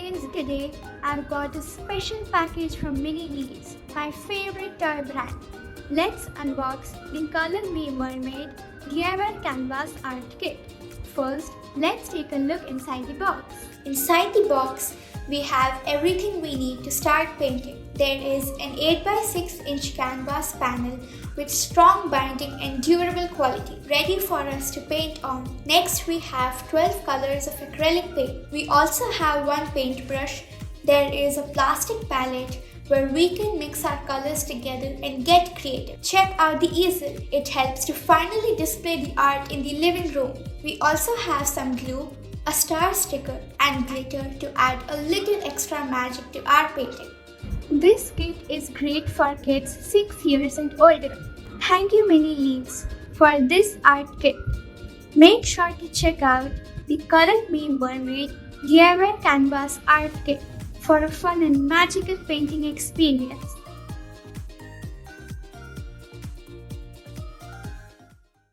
friends, today I've got a special package from Mini Leaves, my favorite toy brand. Let's unbox the Color Me Mermaid DIY Canvas Art Kit. First, let's take a look inside the box. Inside the box, we have everything we need to start painting. There is an 8x6 inch canvas panel with strong binding and durable quality, ready for us to paint on. Next, we have 12 colors of acrylic paint. We also have one paintbrush. There is a plastic palette where we can mix our colors together and get creative. Check out the easel. It helps to finally display the art in the living room. We also have some glue, a star sticker, and glitter to add a little extra magic to our painting. This kit is great for kids 6 years and older. Thank you Mini Leaves for this art kit. Make sure to check out the Color Me Mermaid DIY Canvas Art Kit for a fun and magical painting experience.